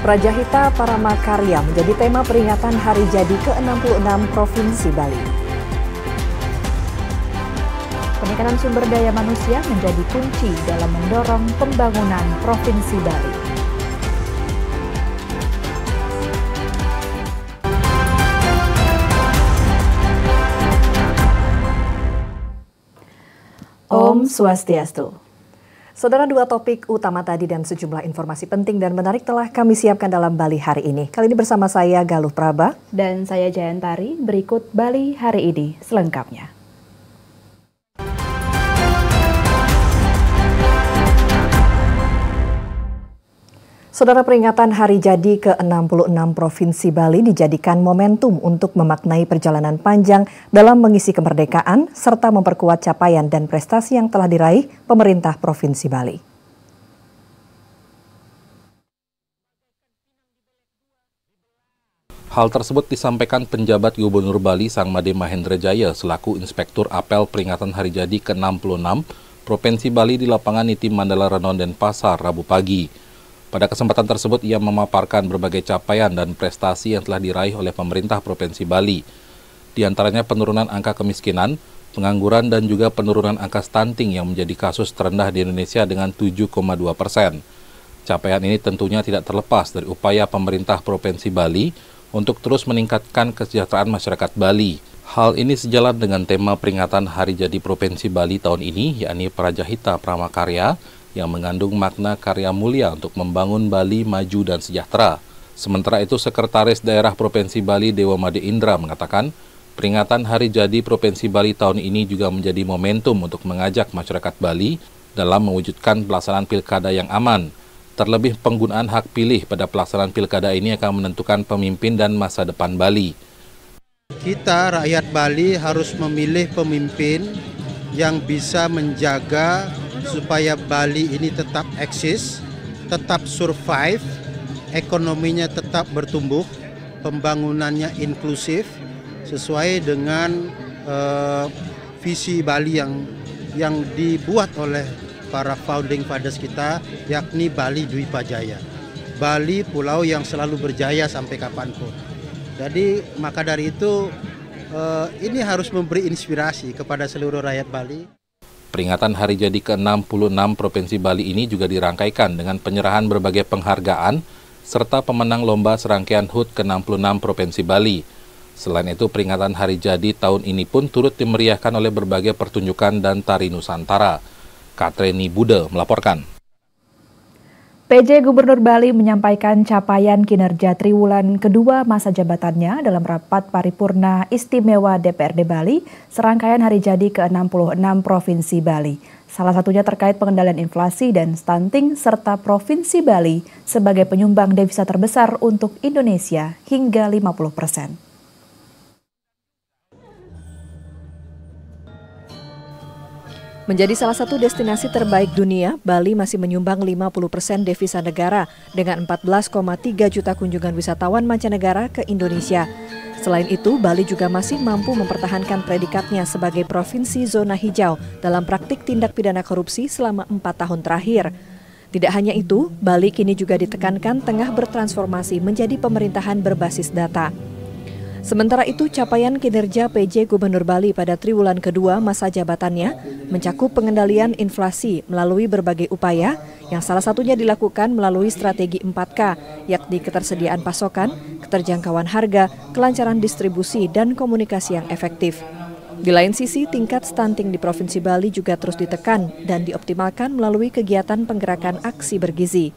Prajahita Paramakarya menjadi tema peringatan Hari Jadi ke-66 Provinsi Bali. Peningkatan sumber daya manusia menjadi kunci dalam mendorong pembangunan Provinsi Bali. Om Swastiastu. Saudara, dua topik utama tadi dan sejumlah informasi penting dan menarik telah kami siapkan dalam Bali hari ini. Kali ini bersama saya Galuh Praba. Dan saya Jayantari, berikut Bali hari ini selengkapnya. Saudara, peringatan Hari Jadi ke-66 Provinsi Bali dijadikan momentum untuk memaknai perjalanan panjang dalam mengisi kemerdekaan serta memperkuat capaian dan prestasi yang telah diraih pemerintah Provinsi Bali. Hal tersebut disampaikan penjabat Gubernur Bali Sangmade Mahendra Jaya selaku Inspektur Apel peringatan Hari Jadi ke-66 Provinsi Bali di lapangan Niti Mandala Renon Denpasar Rabu pagi. Pada kesempatan tersebut, ia memaparkan berbagai capaian dan prestasi yang telah diraih oleh pemerintah Provinsi Bali. Di antaranya penurunan angka kemiskinan, pengangguran, dan juga penurunan angka stunting yang menjadi kasus terendah di Indonesia dengan 7,2%. Capaian ini tentunya tidak terlepas dari upaya pemerintah Provinsi Bali untuk terus meningkatkan kesejahteraan masyarakat Bali. Hal ini sejalan dengan tema peringatan Hari Jadi Provinsi Bali tahun ini, yakni Prajahita Paramakarya, yang mengandung makna karya mulia untuk membangun Bali maju dan sejahtera. Sementara itu, Sekretaris Daerah Provinsi Bali Dewa Made Indra mengatakan, peringatan Hari Jadi Provinsi Bali tahun ini juga menjadi momentum untuk mengajak masyarakat Bali dalam mewujudkan pelaksanaan pilkada yang aman. Terlebih penggunaan hak pilih pada pelaksanaan pilkada ini akan menentukan pemimpin dan masa depan Bali. Kita rakyat Bali harus memilih pemimpin yang bisa menjaga supaya Bali ini tetap eksis, tetap survive, ekonominya tetap bertumbuh, pembangunannya inklusif, sesuai dengan visi Bali yang dibuat oleh para founding fathers kita, yakni Bali Dwipa Jaya. Bali pulau yang selalu berjaya sampai kapanpun. Jadi maka dari itu ini harus memberi inspirasi kepada seluruh rakyat Bali. Peringatan Hari Jadi ke-66 Provinsi Bali ini juga dirangkaikan dengan penyerahan berbagai penghargaan serta pemenang lomba serangkaian HUT ke-66 Provinsi Bali. Selain itu, peringatan Hari Jadi tahun ini pun turut dimeriahkan oleh berbagai pertunjukan dan tari Nusantara. Katreni Bude melaporkan. PJ Gubernur Bali menyampaikan capaian kinerja triwulan kedua masa jabatannya dalam rapat paripurna istimewa DPRD Bali serangkaian Hari Jadi ke-66 Provinsi Bali. Salah satunya terkait pengendalian inflasi dan stunting serta Provinsi Bali sebagai penyumbang devisa terbesar untuk Indonesia hingga 50%. Menjadi salah satu destinasi terbaik dunia, Bali masih menyumbang 50% devisa negara dengan 14,3 juta kunjungan wisatawan mancanegara ke Indonesia. Selain itu, Bali juga masih mampu mempertahankan predikatnya sebagai provinsi zona hijau dalam praktik tindak pidana korupsi selama 4 tahun terakhir. Tidak hanya itu, Bali kini juga ditekankan tengah bertransformasi menjadi pemerintahan berbasis data. Sementara itu, capaian kinerja PJ Gubernur Bali pada triwulan kedua masa jabatannya mencakup pengendalian inflasi melalui berbagai upaya yang salah satunya dilakukan melalui strategi 4K, yakni ketersediaan pasokan, keterjangkauan harga, kelancaran distribusi, dan komunikasi yang efektif. Di lain sisi, tingkat stunting di Provinsi Bali juga terus ditekan dan dioptimalkan melalui kegiatan penggerakan aksi bergizi.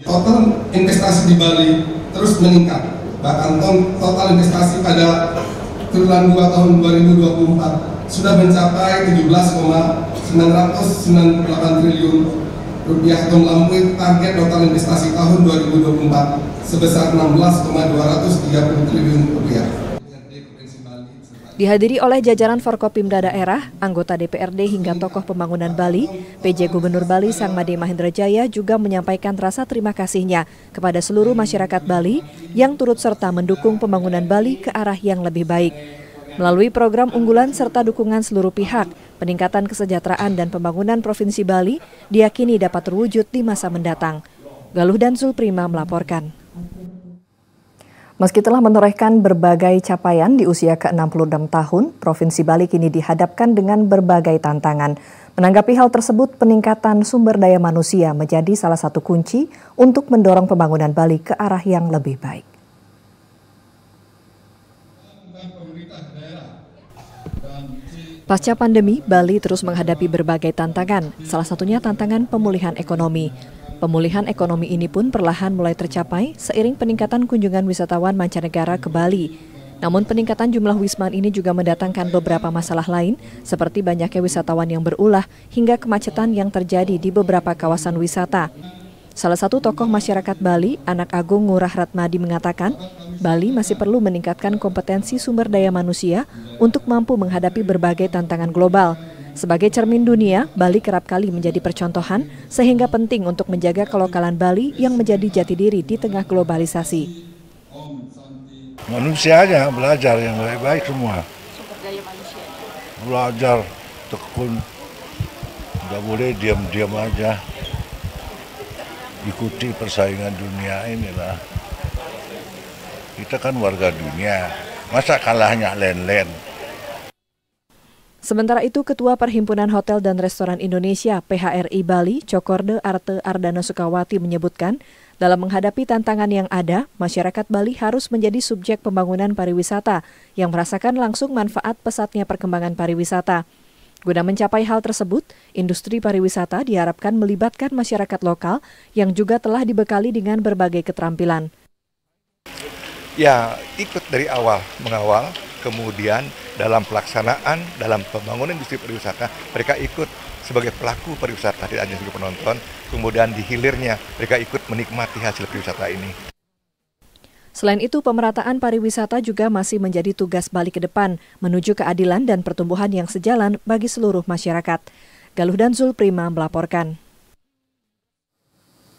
Total investasi di Bali terus meningkat. Bahkan total investasi pada triwulan 2 tahun 2024 sudah mencapai 17,998 triliun rupiah atau melampaui target total investasi tahun 2024 sebesar 16,230 triliun rupiah. Dihadiri oleh jajaran Forkopimda daerah, anggota DPRD hingga tokoh pembangunan Bali, PJ Gubernur Bali Sangmade Mahendra Jaya juga menyampaikan rasa terima kasihnya kepada seluruh masyarakat Bali yang turut serta mendukung pembangunan Bali ke arah yang lebih baik. Melalui program unggulan serta dukungan seluruh pihak, peningkatan kesejahteraan dan pembangunan Provinsi Bali diyakini dapat terwujud di masa mendatang. Galuh dan Zulprima melaporkan. Meski telah menorehkan berbagai capaian di usia ke-66 tahun, Provinsi Bali kini dihadapkan dengan berbagai tantangan. Menanggapi hal tersebut, peningkatan sumber daya manusia menjadi salah satu kunci untuk mendorong pembangunan Bali ke arah yang lebih baik. Pasca pandemi, Bali terus menghadapi berbagai tantangan, salah satunya tantangan pemulihan ekonomi. Pemulihan ekonomi ini pun perlahan mulai tercapai seiring peningkatan kunjungan wisatawan mancanegara ke Bali. Namun peningkatan jumlah wisman ini juga mendatangkan beberapa masalah lain, seperti banyaknya wisatawan yang berulah hingga kemacetan yang terjadi di beberapa kawasan wisata. Salah satu tokoh masyarakat Bali, Anak Agung Ngurah Ratmadi mengatakan, Bali masih perlu meningkatkan kompetensi sumber daya manusia untuk mampu menghadapi berbagai tantangan global. Sebagai cermin dunia, Bali kerap kali menjadi percontohan, sehingga penting untuk menjaga kelokalan Bali yang menjadi jati diri di tengah globalisasi. Manusianya belajar yang baik-baik semua. Sumber daya manusia. Belajar, tekun, nggak boleh diam-diam aja. Ikuti persaingan dunia inilah. Kita kan warga dunia, masa kalahnya len-len. Sementara itu, Ketua Perhimpunan Hotel dan Restoran Indonesia (PHRI) Bali, Cokorde Arte Ardana Sukawati menyebutkan, dalam menghadapi tantangan yang ada, masyarakat Bali harus menjadi subjek pembangunan pariwisata yang merasakan langsung manfaat pesatnya perkembangan pariwisata. Guna mencapai hal tersebut, industri pariwisata diharapkan melibatkan masyarakat lokal yang juga telah dibekali dengan berbagai keterampilan. Ya, ikut dari awal, mengawal, kemudian dalam pelaksanaan, dalam pembangunan industri pariwisata, mereka ikut sebagai pelaku pariwisata, tidak hanya sebagai penonton, kemudian di hilirnya mereka ikut menikmati hasil pariwisata ini. Selain itu, pemerataan pariwisata juga masih menjadi tugas Bali ke depan, menuju keadilan dan pertumbuhan yang sejalan bagi seluruh masyarakat. Galuh dan Zulprima melaporkan.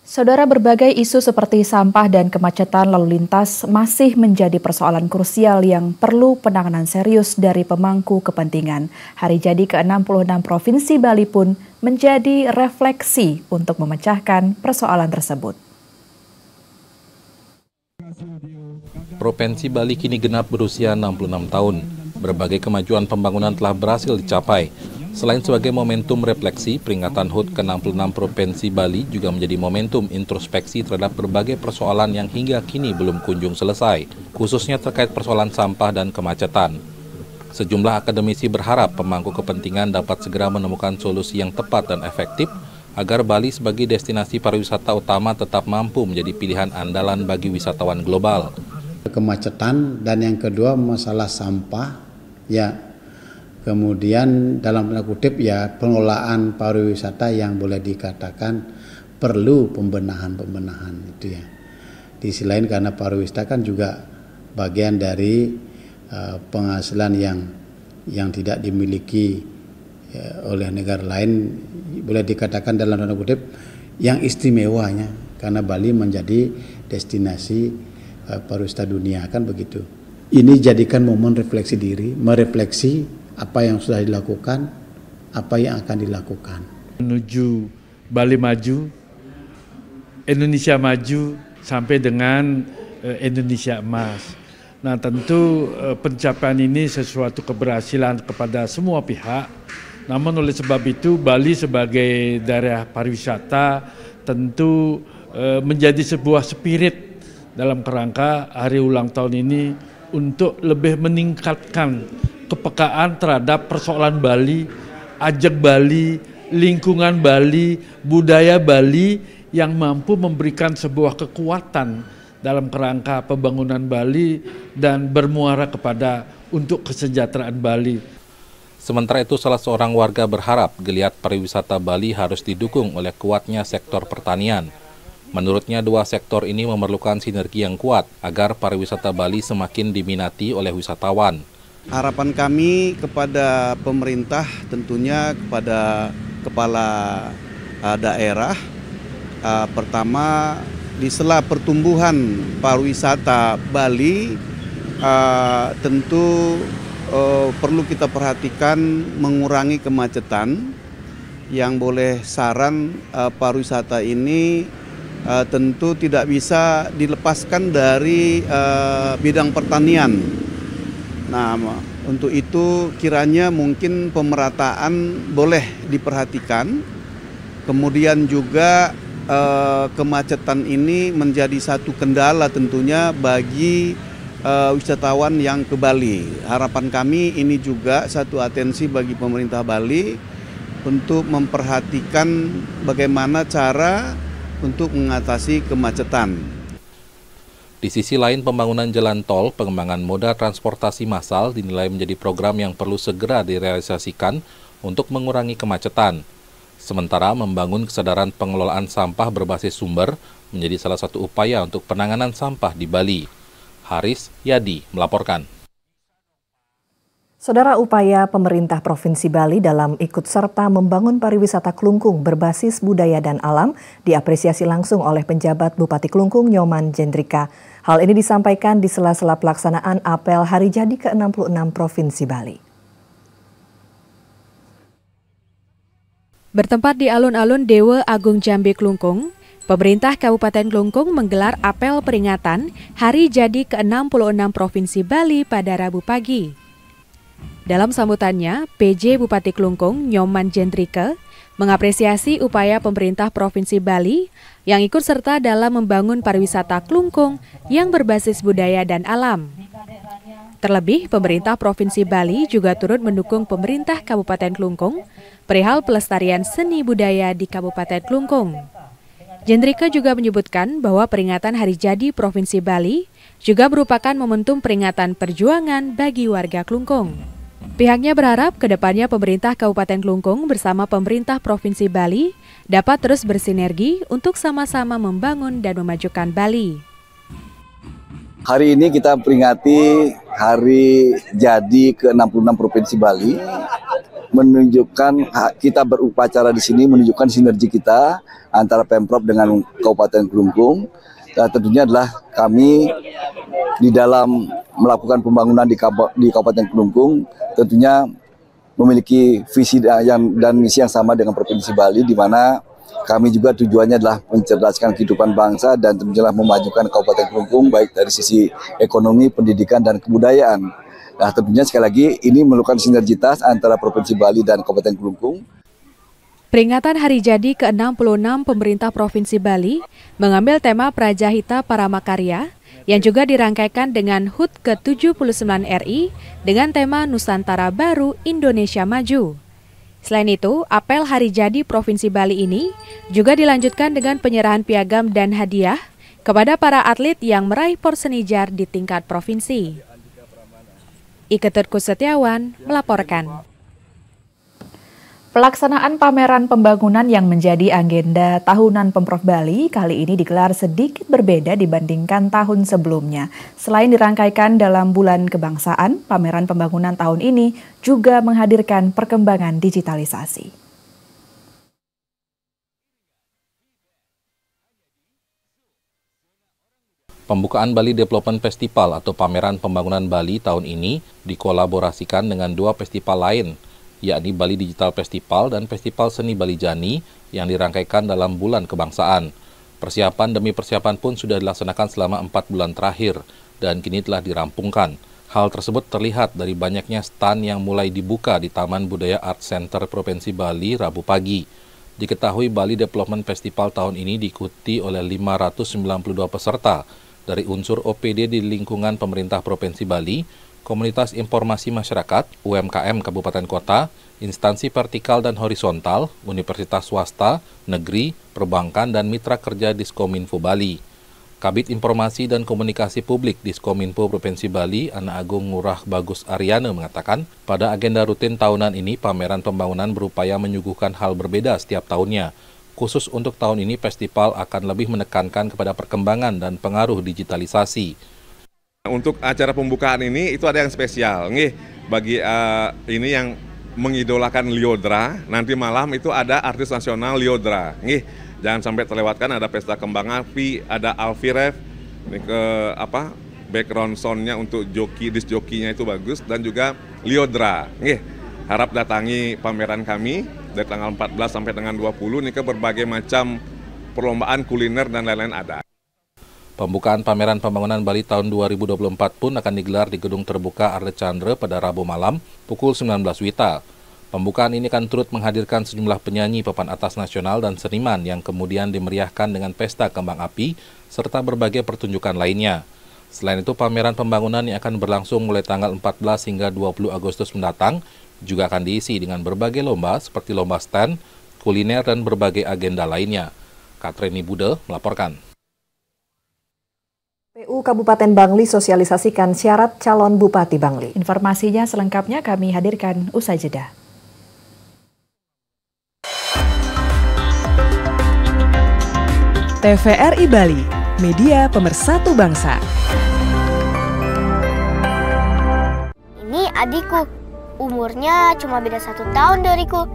Saudara, berbagai isu seperti sampah dan kemacetan lalu lintas masih menjadi persoalan krusial yang perlu penanganan serius dari pemangku kepentingan. Hari jadi ke-66 Provinsi Bali pun menjadi refleksi untuk memecahkan persoalan tersebut. Provinsi Bali kini genap berusia 66 tahun. Berbagai kemajuan pembangunan telah berhasil dicapai. Selain sebagai momentum refleksi, peringatan HUT ke-66 Provinsi Bali juga menjadi momentum introspeksi terhadap berbagai persoalan yang hingga kini belum kunjung selesai, khususnya terkait persoalan sampah dan kemacetan. Sejumlah akademisi berharap pemangku kepentingan dapat segera menemukan solusi yang tepat dan efektif agar Bali sebagai destinasi pariwisata utama tetap mampu menjadi pilihan andalan bagi wisatawan global. Kemacetan dan yang kedua masalah sampah, ya. Kemudian dalam tanda kutip ya pengelolaan pariwisata yang boleh dikatakan perlu pembenahan itu ya. Di sisi lain karena pariwisata kan juga bagian dari penghasilan yang tidak dimiliki oleh negara lain, boleh dikatakan dalam tanda kutip yang istimewanya karena Bali menjadi destinasi pariwisata dunia, kan begitu. Ini jadikan momen refleksi diri, merefleksi apa yang sudah dilakukan, apa yang akan dilakukan. Menuju Bali maju, Indonesia maju sampai dengan Indonesia emas. Nah, tentu pencapaian ini sesuatu keberhasilan kepada semua pihak. Namun oleh sebab itu Bali sebagai daerah pariwisata tentu menjadi sebuah spirit dalam kerangka hari ulang tahun ini untuk lebih meningkatkan kepekaan terhadap persoalan Bali, ajak Bali, lingkungan Bali, budaya Bali yang mampu memberikan sebuah kekuatan dalam kerangka pembangunan Bali dan bermuara kepada untuk kesejahteraan Bali. Sementara itu, salah seorang warga berharap geliat pariwisata Bali harus didukung oleh kuatnya sektor pertanian. Menurutnya, dua sektor ini memerlukan sinergi yang kuat agar pariwisata Bali semakin diminati oleh wisatawan. Harapan kami kepada pemerintah, tentunya kepada kepala daerah, pertama di sela pertumbuhan pariwisata Bali, tentu perlu kita perhatikan mengurangi kemacetan. Yang boleh saran pariwisata ini tentu tidak bisa dilepaskan dari bidang pertanian. Nah, untuk itu kiranya mungkin pemerataan boleh diperhatikan. Kemudian juga kemacetan ini menjadi satu kendala tentunya bagi wisatawan yang ke Bali. Harapan kami ini juga satu atensi bagi pemerintah Bali untuk memperhatikan bagaimana cara untuk mengatasi kemacetan. Di sisi lain, pembangunan jalan tol, pengembangan moda transportasi massal dinilai menjadi program yang perlu segera direalisasikan untuk mengurangi kemacetan. Sementara membangun kesadaran pengelolaan sampah berbasis sumber menjadi salah satu upaya untuk penanganan sampah di Bali. Haris Yadi melaporkan. Saudara, upaya pemerintah Provinsi Bali dalam ikut serta membangun pariwisata Klungkung berbasis budaya dan alam diapresiasi langsung oleh penjabat Bupati Klungkung Nyoman Jendrika. Hal ini disampaikan di sela-sela pelaksanaan apel Hari Jadi ke-66 Provinsi Bali. Bertempat di alun-alun Dewa Agung Jambe Klungkung, pemerintah Kabupaten Klungkung menggelar apel peringatan Hari Jadi ke-66 Provinsi Bali pada Rabu pagi. Dalam sambutannya, PJ Bupati Klungkung Nyoman Jendrika mengapresiasi upaya pemerintah Provinsi Bali yang ikut serta dalam membangun pariwisata Klungkung yang berbasis budaya dan alam. Terlebih, pemerintah Provinsi Bali juga turut mendukung pemerintah Kabupaten Klungkung perihal pelestarian seni budaya di Kabupaten Klungkung. Jendrika juga menyebutkan bahwa peringatan Hari Jadi Provinsi Bali juga merupakan momentum peringatan perjuangan bagi warga Klungkung. Pihaknya berharap kedepannya pemerintah Kabupaten Klungkung bersama pemerintah Provinsi Bali dapat terus bersinergi untuk sama-sama membangun dan memajukan Bali. Hari ini kita peringati Hari Jadi ke-66 Provinsi Bali, menunjukkan kita berupacara di sini, menunjukkan sinergi kita antara Pemprov dengan Kabupaten Klungkung. Tentunya adalah kami di dalam melakukan pembangunan di Kabupaten Klungkung tentunya memiliki visi dan misi yang sama dengan Provinsi Bali, di mana kami juga tujuannya adalah mencerdaskan kehidupan bangsa dan tentunya memajukan Kabupaten Klungkung baik dari sisi ekonomi, pendidikan, dan kebudayaan. Nah, tentunya sekali lagi ini memerlukan sinergitas antara Provinsi Bali dan Kabupaten Klungkung. Peringatan Hari Jadi ke-66 pemerintah Provinsi Bali mengambil tema Prajahita Paramakarya yang juga dirangkaikan dengan HUT ke-79 RI dengan tema Nusantara Baru Indonesia Maju. Selain itu, apel Hari Jadi Provinsi Bali ini juga dilanjutkan dengan penyerahan piagam dan hadiah kepada para atlet yang meraih Porsenijar di tingkat provinsi. Iketut Kusetiawan melaporkan. Pelaksanaan pameran pembangunan yang menjadi agenda tahunan Pemprov Bali kali ini digelar sedikit berbeda dibandingkan tahun sebelumnya. Selain dirangkaikan dalam bulan kebangsaan, pameran pembangunan tahun ini juga menghadirkan perkembangan digitalisasi. Pembukaan Bali Development Festival atau pameran pembangunan Bali tahun ini dikolaborasikan dengan dua festival lain, yakni Bali Digital Festival dan Festival Seni Bali Jani yang dirangkaikan dalam bulan kebangsaan. Persiapan demi persiapan pun sudah dilaksanakan selama 4 bulan terakhir dan kini telah dirampungkan. Hal tersebut terlihat dari banyaknya stan yang mulai dibuka di Taman Budaya Art Center Provinsi Bali Rabu pagi. Diketahui Bali Development Festival tahun ini diikuti oleh 592 peserta dari unsur OPD di lingkungan pemerintah Provinsi Bali, komunitas informasi masyarakat, UMKM Kabupaten Kota, instansi vertikal dan horizontal, universitas swasta, negeri, perbankan, dan mitra kerja Diskominfo Bali. Kabid Informasi dan Komunikasi Publik Diskominfo Provinsi Bali, Ana Agung Ngurah Bagus Aryana mengatakan, pada agenda rutin tahunan ini, pameran pembangunan berupaya menyuguhkan hal berbeda setiap tahunnya. Khusus untuk tahun ini, festival akan lebih menekankan kepada perkembangan dan pengaruh digitalisasi. Untuk acara pembukaan ini itu ada yang spesial, bagi ini yang mengidolakan Lyodra. Nanti malam itu ada artis nasional Lyodra, jangan sampai terlewatkan. Ada pesta kembang api, ada Alfirev, ini background soundnya untuk disc jokinya itu bagus, dan juga Lyodra. Harap datangi pameran kami dari tanggal 14 sampai dengan 20 nih ke berbagai macam perlombaan kuliner dan lain-lain ada. Pembukaan pameran pembangunan Bali tahun 2024 pun akan digelar di Gedung Terbuka Arle Chandra pada Rabu malam pukul 19 WITA. Pembukaan ini akan turut menghadirkan sejumlah penyanyi papan atas nasional dan seniman yang kemudian dimeriahkan dengan pesta kembang api serta berbagai pertunjukan lainnya. Selain itu, pameran pembangunan yang akan berlangsung mulai tanggal 14 hingga 20 Agustus mendatang juga akan diisi dengan berbagai lomba seperti lomba stand, kuliner, dan berbagai agenda lainnya. Katreni Bude melaporkan. PU Kabupaten Bangli sosialisasikan syarat calon Bupati Bangli. Informasinya selengkapnya kami hadirkan usai jeda. TVRI Bali, media pemersatu bangsa. Ini adikku, umurnya cuma beda 1 tahun dariku,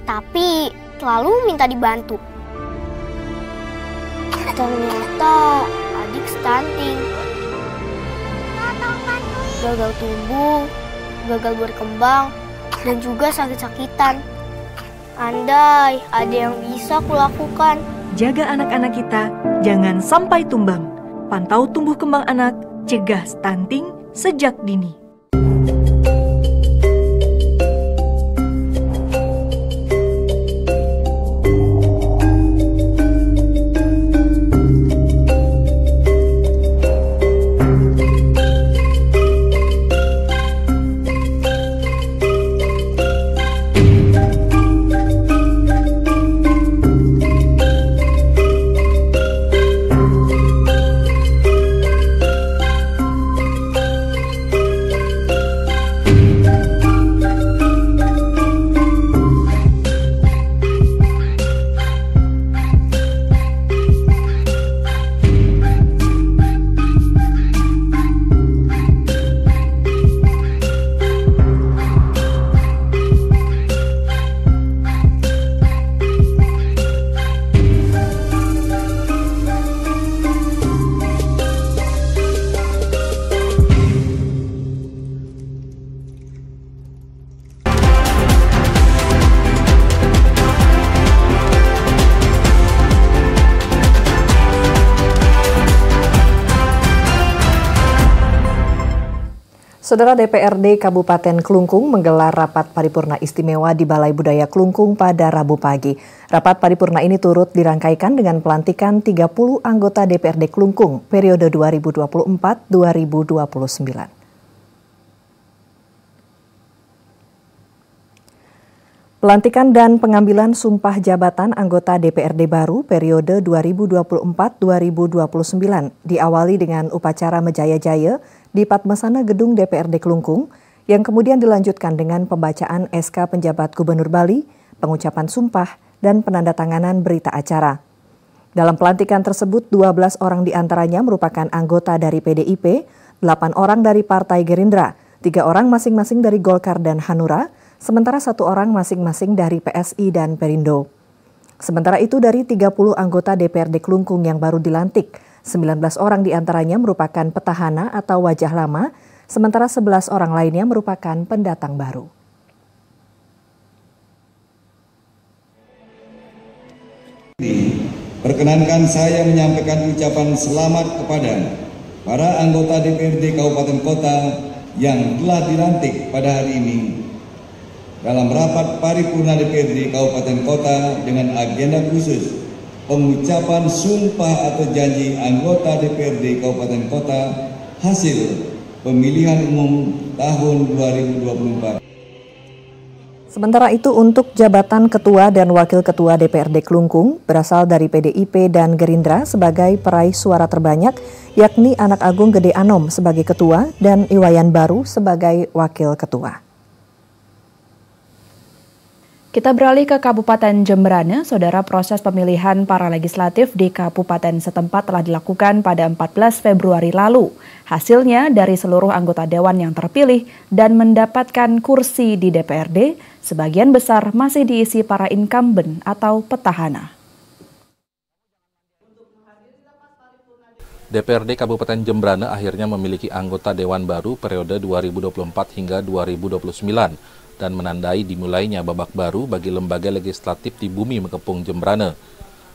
tapi selalu minta dibantu. Ternyata adik stunting, gagal tumbuh, gagal berkembang, dan juga sakit-sakitan. Andai ada yang bisa kulakukan. Jaga anak-anak kita, jangan sampai tumbang. Pantau tumbuh kembang anak, cegah stunting sejak dini. Saudara, DPRD Kabupaten Klungkung menggelar rapat paripurna istimewa di Balai Budaya Klungkung pada Rabu pagi. Rapat paripurna ini turut dirangkaikan dengan pelantikan 30 anggota DPRD Klungkung periode 2024-2029. Pelantikan dan pengambilan sumpah jabatan anggota DPRD baru periode 2024-2029 diawali dengan upacara Mejaya-Jaya di Padmasana Gedung DPRD Klungkung yang kemudian dilanjutkan dengan pembacaan SK penjabat Gubernur Bali, pengucapan sumpah, dan penandatanganan berita acara. Dalam pelantikan tersebut, 12 orang diantaranya merupakan anggota dari PDIP, 8 orang dari Partai Gerindra, 3 orang masing-masing dari Golkar dan Hanura, sementara 1 orang masing-masing dari PSI dan Perindo. Sementara itu dari 30 anggota DPRD Klungkung yang baru dilantik, 19 orang diantaranya merupakan petahana atau wajah lama, sementara 11 orang lainnya merupakan pendatang baru. Perkenankan saya menyampaikan ucapan selamat kepada para anggota DPRD Kabupaten Kota yang telah dilantik pada hari ini dalam rapat paripurna DPRD Kabupaten Kota dengan agenda khusus pengucapan sumpah atau janji anggota DPRD Kabupaten Kota hasil pemilihan umum tahun 2024. Sementara itu untuk jabatan Ketua dan Wakil Ketua DPRD Klungkung berasal dari PDIP dan Gerindra sebagai peraih suara terbanyak, yakni Anak Agung Gede Anom sebagai Ketua dan Iwayan Baru sebagai Wakil Ketua. Kita beralih ke Kabupaten Jemberana. Saudara, proses pemilihan para legislatif di kabupaten setempat telah dilakukan pada 14 Februari lalu. Hasilnya dari seluruh anggota dewan yang terpilih dan mendapatkan kursi di DPRD, sebagian besar masih diisi para incumbent atau petahana. DPRD Kabupaten Jemberana akhirnya memiliki anggota dewan baru periode 2024 hingga 2029. Dan menandai dimulainya babak baru bagi lembaga legislatif di bumi Mekepung Jemberana.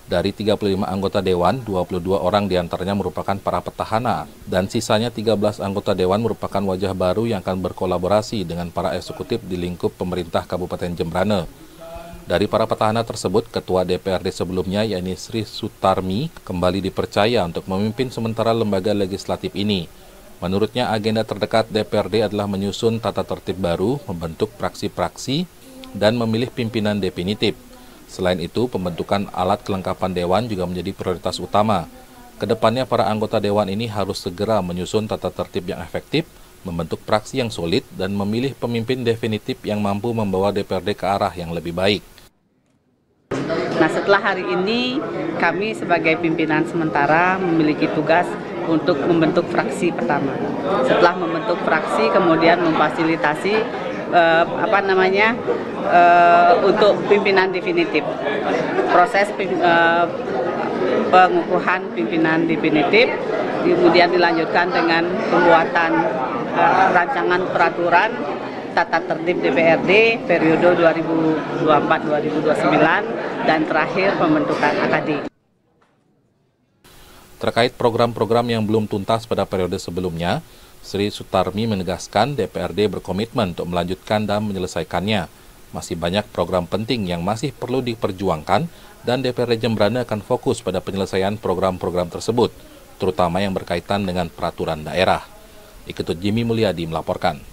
Dari 35 anggota Dewan, 22 orang diantaranya merupakan para petahana, dan sisanya 13 anggota Dewan merupakan wajah baru yang akan berkolaborasi dengan para eksekutif di lingkup pemerintah Kabupaten Jembrana. Dari para petahana tersebut, Ketua DPRD sebelumnya, yakni Sri Sutarmi, kembali dipercaya untuk memimpin sementara lembaga legislatif ini. Menurutnya, agenda terdekat DPRD adalah menyusun tata tertib baru, membentuk praksi-praksi, dan memilih pimpinan definitif. Selain itu, pembentukan alat kelengkapan Dewan juga menjadi prioritas utama. Kedepannya, para anggota Dewan ini harus segera menyusun tata tertib yang efektif, membentuk praksi yang solid, dan memilih pemimpin definitif yang mampu membawa DPRD ke arah yang lebih baik. Nah, setelah hari ini, kami sebagai pimpinan sementara memiliki tugas untuk membentuk fraksi pertama. Setelah membentuk fraksi, kemudian memfasilitasi untuk pimpinan definitif. Proses pengukuhan pimpinan definitif kemudian dilanjutkan dengan pembuatan rancangan peraturan tata tertib DPRD periode 2024-2029 dan terakhir pembentukan AKD. Terkait program-program yang belum tuntas pada periode sebelumnya, Sri Sutarmi menegaskan DPRD berkomitmen untuk melanjutkan dan menyelesaikannya. Masih banyak program penting yang masih perlu diperjuangkan dan DPRD Jembrana akan fokus pada penyelesaian program-program tersebut, terutama yang berkaitan dengan peraturan daerah. Iketut Jimmy Mulyadi melaporkan.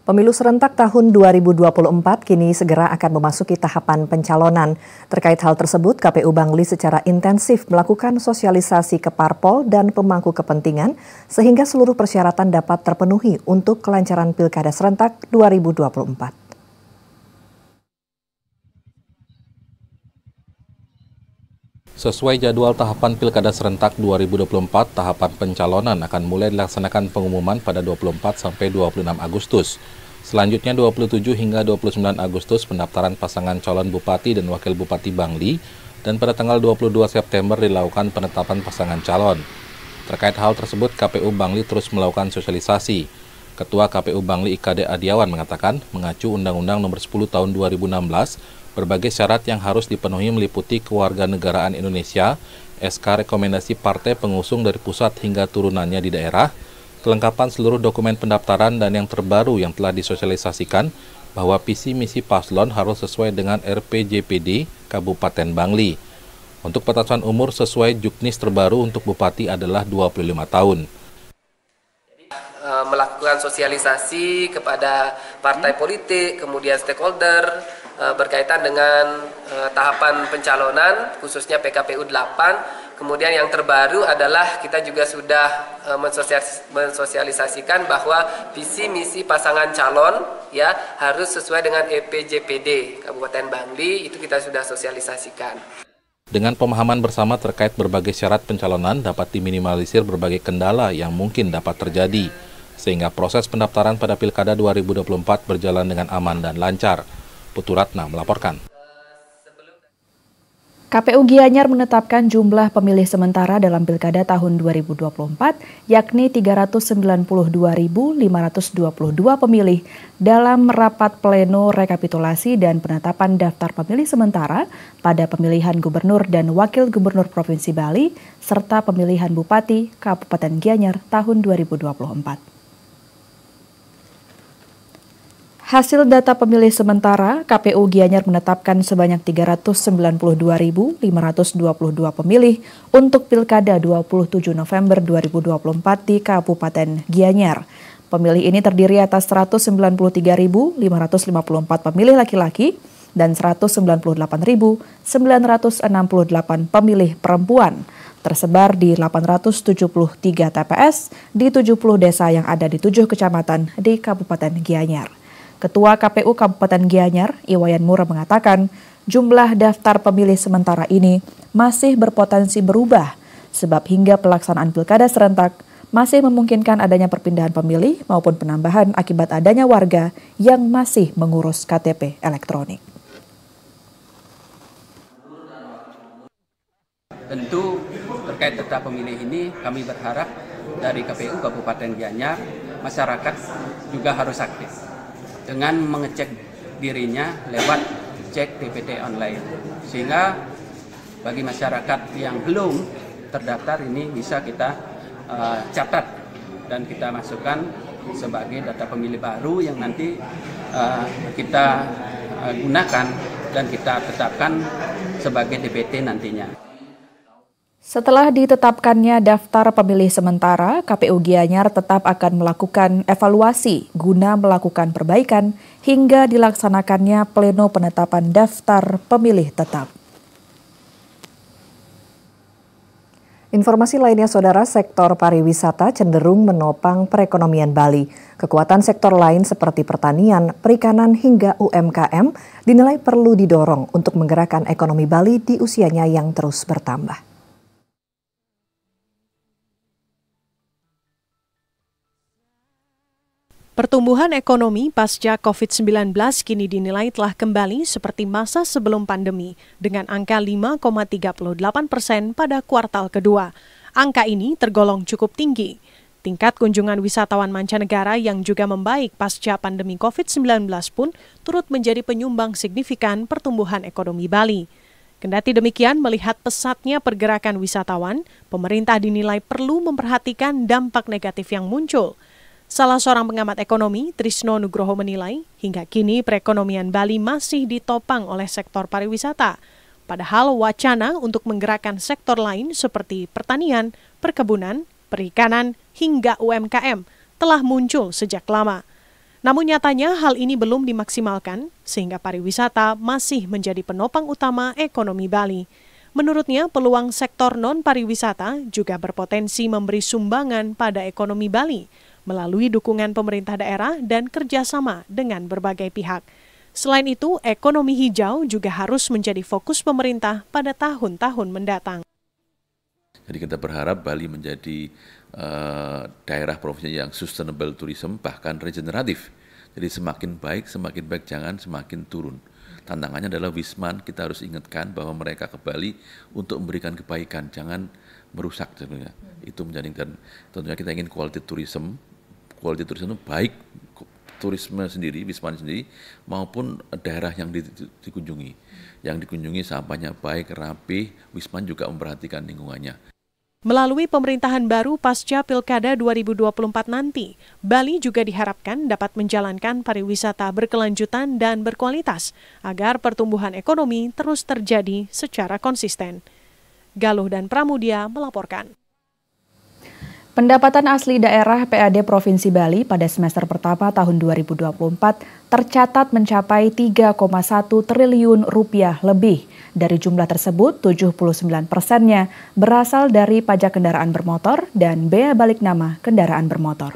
Pemilu serentak tahun 2024 kini segera akan memasuki tahapan pencalonan. Terkait hal tersebut, KPU Bangli secara intensif melakukan sosialisasi ke parpol dan pemangku kepentingan sehingga seluruh persyaratan dapat terpenuhi untuk kelancaran Pilkada serentak 2024. Sesuai jadwal tahapan Pilkada serentak 2024, tahapan pencalonan akan mulai dilaksanakan pengumuman pada 24 sampai 26 Agustus. Selanjutnya 27 hingga 29 Agustus pendaftaran pasangan calon Bupati dan Wakil Bupati Bangli, dan pada tanggal 22 September dilakukan penetapan pasangan calon. Terkait hal tersebut, KPU Bangli terus melakukan sosialisasi. Ketua KPU Bangli IKD Adiawan mengatakan, mengacu Undang-Undang Nomor 10 Tahun 2016, berbagai syarat yang harus dipenuhi meliputi kewarganegaraan Indonesia, SK rekomendasi partai pengusung dari pusat hingga turunannya di daerah, kelengkapan seluruh dokumen pendaftaran, dan yang terbaru yang telah disosialisasikan bahwa visi misi paslon harus sesuai dengan RPJPD Kabupaten Bangli. Untuk batasan umur sesuai juknis terbaru untuk Bupati adalah 25 tahun. Melakukan sosialisasi kepada partai politik, kemudian stakeholder, berkaitan dengan tahapan pencalonan khususnya PKPU 8. Kemudian yang terbaru adalah kita juga sudah mensosialisasikan bahwa visi misi pasangan calon ya harus sesuai dengan EPJPD Kabupaten Bangli, itu kita sudah sosialisasikan. Dengan pemahaman bersama terkait berbagai syarat pencalonan dapat diminimalisir berbagai kendala yang mungkin dapat terjadi, sehingga proses pendaftaran pada Pilkada 2024 berjalan dengan aman dan lancar. Putu Ratna melaporkan. KPU Gianyar menetapkan jumlah pemilih sementara dalam Pilkada tahun 2024, yakni 392.522 pemilih dalam rapat pleno rekapitulasi dan penetapan daftar pemilih sementara pada pemilihan Gubernur dan Wakil Gubernur Provinsi Bali, serta pemilihan Bupati Kabupaten Gianyar tahun 2024. Hasil data pemilih sementara, KPU Gianyar menetapkan sebanyak 392.522 pemilih untuk Pilkada 27 November 2024 di Kabupaten Gianyar. Pemilih ini terdiri atas 193.554 pemilih laki-laki dan 198.968 pemilih perempuan, tersebar di 873 TPS di 70 desa yang ada di 7 kecamatan di Kabupaten Gianyar. Ketua KPU Kabupaten Gianyar, Iwayan Mura mengatakan, jumlah daftar pemilih sementara ini masih berpotensi berubah, sebab hingga pelaksanaan Pilkada serentak masih memungkinkan adanya perpindahan pemilih maupun penambahan akibat adanya warga yang masih mengurus KTP elektronik. Tentu terkait data pemilih ini kami berharap dari KPU Kabupaten Gianyar, masyarakat juga harus aktif dengan mengecek dirinya lewat cek DPT online, sehingga bagi masyarakat yang belum terdaftar ini bisa kita catat dan kita masukkan sebagai data pemilih baru yang nanti kita gunakan dan kita tetapkan sebagai DPT nantinya. Setelah ditetapkannya daftar pemilih sementara, KPU Gianyar tetap akan melakukan evaluasi guna melakukan perbaikan hingga dilaksanakannya pleno penetapan daftar pemilih tetap. Informasi lainnya, Saudara, sektor pariwisata cenderung menopang perekonomian Bali. Kekuatan sektor lain seperti pertanian, perikanan, hingga UMKM dinilai perlu didorong untuk menggerakkan ekonomi Bali di usianya yang terus bertambah. Pertumbuhan ekonomi pasca COVID-19 kini dinilai telah kembali seperti masa sebelum pandemi dengan angka 5,38% pada kuartal kedua. Angka ini tergolong cukup tinggi. Tingkat kunjungan wisatawan mancanegara yang juga membaik pasca pandemi COVID-19 pun turut menjadi penyumbang signifikan pertumbuhan ekonomi Bali. Kendati demikian, melihat pesatnya pergerakan wisatawan, pemerintah dinilai perlu memperhatikan dampak negatif yang muncul. Salah seorang pengamat ekonomi, Trisno Nugroho, menilai hingga kini perekonomian Bali masih ditopang oleh sektor pariwisata. Padahal wacana untuk menggerakkan sektor lain seperti pertanian, perkebunan, perikanan, hingga UMKM telah muncul sejak lama. Namun nyatanya hal ini belum dimaksimalkan sehingga pariwisata masih menjadi penopang utama ekonomi Bali. Menurutnya, peluang sektor non-pariwisata juga berpotensi memberi sumbangan pada ekonomi Bali melalui dukungan pemerintah daerah dan kerjasama dengan berbagai pihak. Selain itu, ekonomi hijau juga harus menjadi fokus pemerintah pada tahun-tahun mendatang. Jadi kita berharap Bali menjadi daerah provinsi yang sustainable tourism, bahkan regeneratif. Jadi semakin baik, jangan semakin turun. Tantangannya adalah Wisman, kita harus ingatkan bahwa mereka ke Bali untuk memberikan kebaikan, jangan merusak sebenarnya. Itu menjadikan, tentunya kita ingin quality tourism itu baik turisme sendiri, Wisman sendiri, maupun daerah yang dikunjungi. Yang dikunjungi sampahnya baik, rapih, Wisman juga memperhatikan lingkungannya. Melalui pemerintahan baru pasca Pilkada 2024 nanti, Bali juga diharapkan dapat menjalankan pariwisata berkelanjutan dan berkualitas agar pertumbuhan ekonomi terus terjadi secara konsisten. Galuh dan Pramudia melaporkan. Pendapatan asli daerah PAD Provinsi Bali pada semester pertama tahun 2024 tercatat mencapai 3,1 triliun rupiah lebih. Dari jumlah tersebut, 79%-nya berasal dari pajak kendaraan bermotor dan bea balik nama kendaraan bermotor.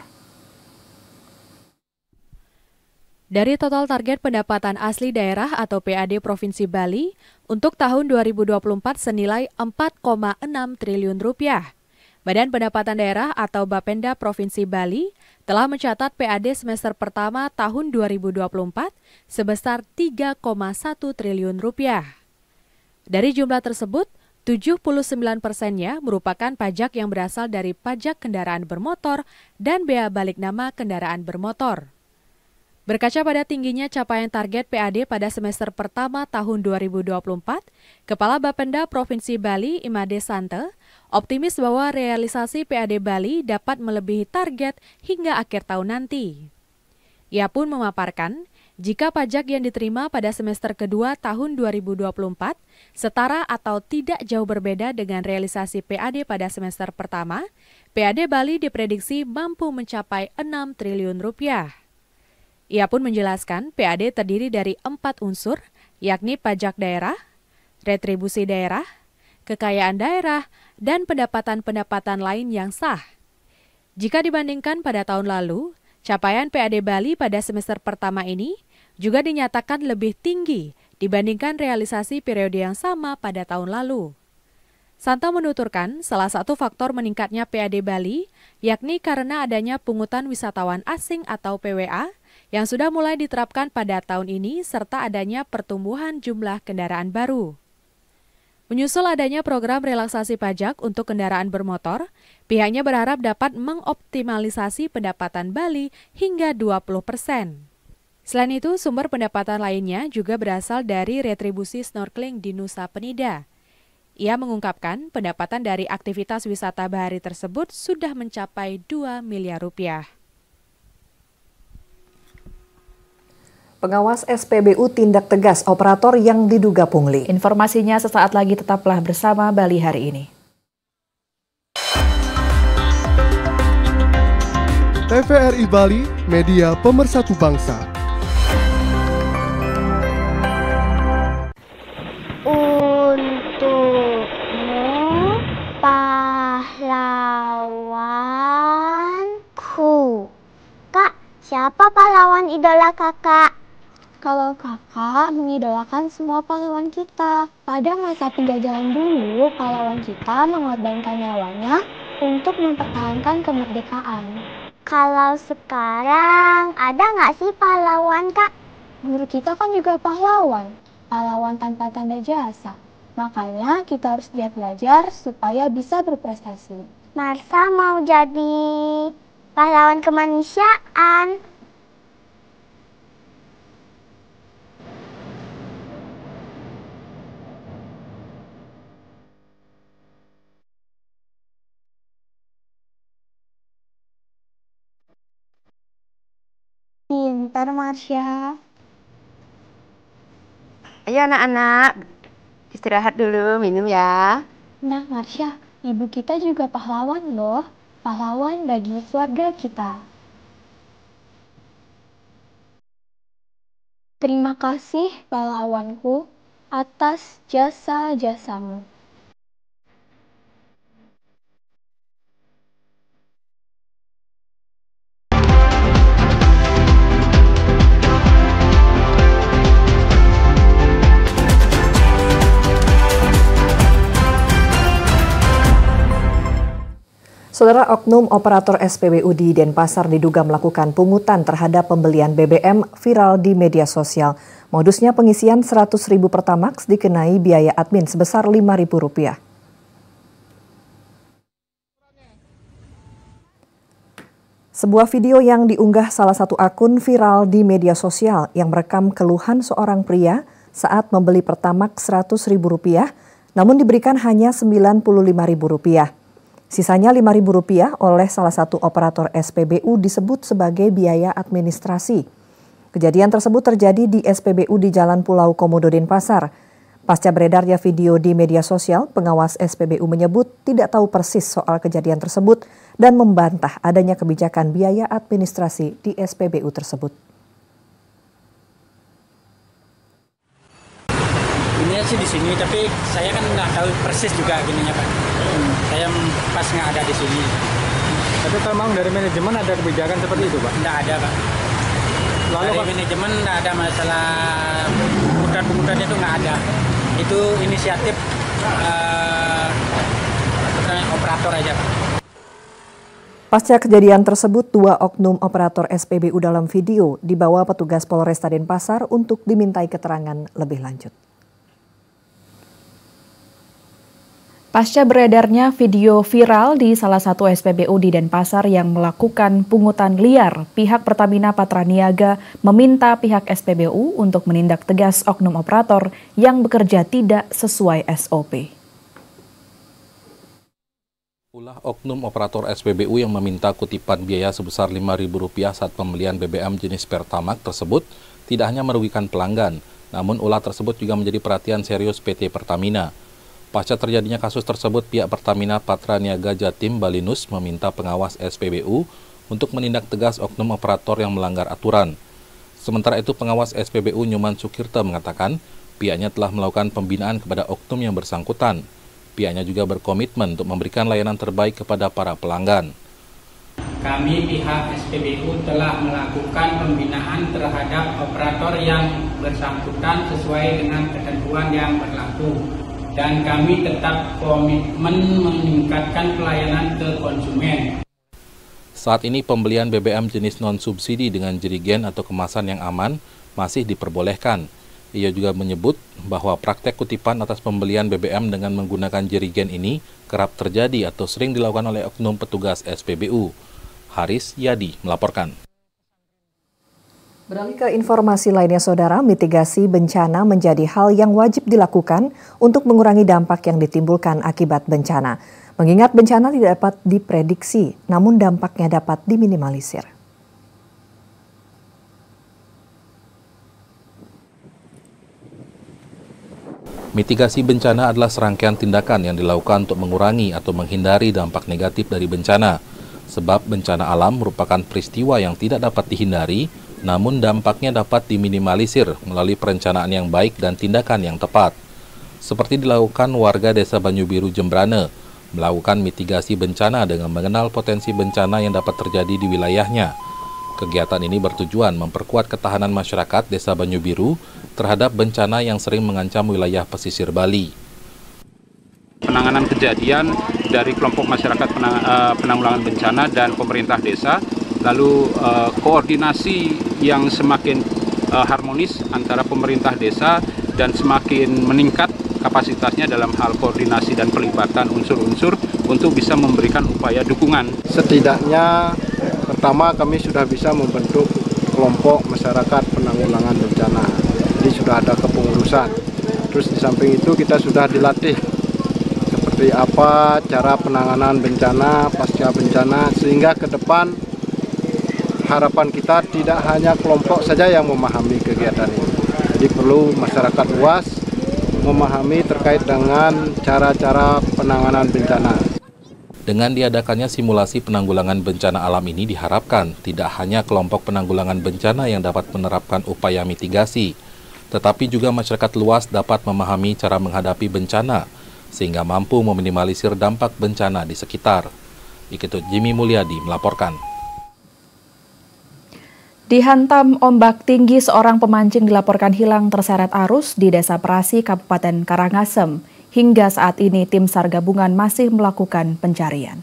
Dari total target pendapatan asli daerah atau PAD Provinsi Bali untuk tahun 2024 senilai 4,6 triliun rupiah. Badan Pendapatan Daerah atau Bapenda Provinsi Bali telah mencatat PAD semester pertama tahun 2024 sebesar 3,1 triliun rupiah. Dari jumlah tersebut, 79%-nya merupakan pajak yang berasal dari pajak kendaraan bermotor dan bea balik nama kendaraan bermotor. Berkaca pada tingginya capaian target PAD pada semester pertama tahun 2024, Kepala Bapenda Provinsi Bali, Imade Sante, optimis bahwa realisasi PAD Bali dapat melebihi target hingga akhir tahun nanti. Ia pun memaparkan, jika pajak yang diterima pada semester kedua tahun 2024 setara atau tidak jauh berbeda dengan realisasi PAD pada semester pertama, PAD Bali diprediksi mampu mencapai 6 triliun rupiah. Ia pun menjelaskan PAD terdiri dari 4 unsur, yakni pajak daerah, retribusi daerah, kekayaan daerah, dan pendapatan-pendapatan lain yang sah. Jika dibandingkan pada tahun lalu, capaian PAD Bali pada semester pertama ini juga dinyatakan lebih tinggi dibandingkan realisasi periode yang sama pada tahun lalu. Santa menuturkan salah satu faktor meningkatnya PAD Bali yakni karena adanya pungutan wisatawan asing atau PWA yang sudah mulai diterapkan pada tahun ini serta adanya pertumbuhan jumlah kendaraan baru. Menyusul adanya program relaksasi pajak untuk kendaraan bermotor, pihaknya berharap dapat mengoptimalisasi pendapatan Bali hingga 20%. Selain itu, sumber pendapatan lainnya juga berasal dari retribusi snorkeling di Nusa Penida. Ia mengungkapkan pendapatan dari aktivitas wisata bahari tersebut sudah mencapai 2 miliar rupiah. Pengawas SPBU tindak tegas operator yang diduga pungli. Informasinya sesaat lagi, tetaplah bersama Bali Hari Ini. TVRI Bali, media pemersatu bangsa. Untukmu, pahlawanku. Kak, siapa pahlawan idola kakak? Kalau kakak mengidolakan semua pahlawan kita. Pada masa penjajahan dulu, pahlawan kita mengorbankan nyawanya untuk mempertahankan kemerdekaan. Kalau sekarang, ada nggak sih pahlawan, Kak? Guru kita kan juga pahlawan tanpa tanda jasa. Makanya kita harus giat belajar supaya bisa berprestasi. Marsha mau jadi pahlawan kemanusiaan. Pintar, Marsha. Ayo anak-anak, istirahat dulu, minum ya. Nah, Marsha, ibu kita juga pahlawan loh. Pahlawan bagi keluarga kita. Terima kasih pahlawanku atas jasa-jasamu. Saudara, oknum operator SPBU di Denpasar diduga melakukan pungutan terhadap pembelian BBM viral di media sosial. Modusnya pengisian 100.000 Pertamax dikenai biaya admin sebesar Rp5.000. Sebuah video yang diunggah salah satu akun viral di media sosial yang merekam keluhan seorang pria saat membeli Pertamax Rp100.000, namun diberikan hanya Rp95.000. Sisanya Rp5.000 oleh salah satu operator SPBU disebut sebagai biaya administrasi. Kejadian tersebut terjadi di SPBU di Jalan Pulau Komodo, Denpasar. Pasca beredarnya video di media sosial, pengawas SPBU menyebut tidak tahu persis soal kejadian tersebut dan membantah adanya kebijakan biaya administrasi di SPBU tersebut. Ini sih di sini, tapi saya kan nggak tahu persis juga gininya Pak. Saya pas nggak ada di sini. Tapi kalau memang dari manajemen ada kebijakan seperti itu Pak? Nggak ada Pak. Lalu dari manajemen nggak ada masalah pungutan itu nggak ada. Itu inisiatif operator aja Pak. Pasca kejadian tersebut, 2 oknum operator SPBU dalam video dibawa petugas Polresta Denpasar untuk dimintai keterangan lebih lanjut. Pasca beredarnya video viral di salah satu SPBU di Denpasar yang melakukan pungutan liar, pihak Pertamina Patraniaga meminta pihak SPBU untuk menindak tegas oknum operator yang bekerja tidak sesuai SOP. Ulah oknum operator SPBU yang meminta kutipan biaya sebesar Rp5.000 saat pembelian BBM jenis Pertamax tersebut tidak hanya merugikan pelanggan, namun ulah tersebut juga menjadi perhatian serius PT Pertamina. Pasca terjadinya kasus tersebut, pihak Pertamina Patraniaga Jatim Balinus meminta pengawas SPBU untuk menindak tegas oknum operator yang melanggar aturan. Sementara itu, pengawas SPBU Nyoman Sukirta mengatakan pihaknya telah melakukan pembinaan kepada oknum yang bersangkutan. Pihaknya juga berkomitmen untuk memberikan layanan terbaik kepada para pelanggan. Kami pihak SPBU telah melakukan pembinaan terhadap operator yang bersangkutan sesuai dengan ketentuan yang berlaku. Dan kami tetap komitmen meningkatkan pelayanan ke konsumen. Saat ini pembelian BBM jenis non-subsidi dengan jerigen atau kemasan yang aman masih diperbolehkan. Ia juga menyebut bahwa praktek kutipan atas pembelian BBM dengan menggunakan jerigen ini kerap terjadi atau sering dilakukan oleh oknum petugas SPBU. Haris Yadi melaporkan. Beralih ke informasi lainnya, Saudara, mitigasi bencana menjadi hal yang wajib dilakukan untuk mengurangi dampak yang ditimbulkan akibat bencana. Mengingat bencana tidak dapat diprediksi, namun dampaknya dapat diminimalisir. Mitigasi bencana adalah serangkaian tindakan yang dilakukan untuk mengurangi atau menghindari dampak negatif dari bencana. Sebab bencana alam merupakan peristiwa yang tidak dapat dihindari, namun dampaknya dapat diminimalisir melalui perencanaan yang baik dan tindakan yang tepat. Seperti dilakukan warga Desa Banyubiru Jembrane, melakukan mitigasi bencana dengan mengenal potensi bencana yang dapat terjadi di wilayahnya. Kegiatan ini bertujuan memperkuat ketahanan masyarakat Desa Banyubiru terhadap bencana yang sering mengancam wilayah pesisir Bali. Penanganan kejadian dari kelompok masyarakat penanggulangan bencana dan pemerintah desa, lalu koordinasi yang semakin harmonis antara pemerintah desa dan semakin meningkat kapasitasnya dalam hal koordinasi dan pelibatan unsur-unsur untuk bisa memberikan upaya dukungan. Setidaknya pertama kami sudah bisa membentuk kelompok masyarakat penanggulangan bencana. Jadi sudah ada kepengurusan. Terus di samping itu kita sudah dilatih seperti apa cara penanganan bencana, pasca bencana, sehingga ke depan harapan kita tidak hanya kelompok saja yang memahami kegiatan ini. Jadi perlu masyarakat luas memahami terkait dengan cara-cara penanganan bencana. Dengan diadakannya simulasi penanggulangan bencana alam ini diharapkan tidak hanya kelompok penanggulangan bencana yang dapat menerapkan upaya mitigasi, tetapi juga masyarakat luas dapat memahami cara menghadapi bencana, sehingga mampu meminimalisir dampak bencana di sekitar. Iketut Jimmy Mulyadi melaporkan. Dihantam ombak tinggi, seorang pemancing dilaporkan hilang terseret arus di Desa Perasi, Kabupaten Karangasem. Hingga saat ini tim SAR gabungan masih melakukan pencarian.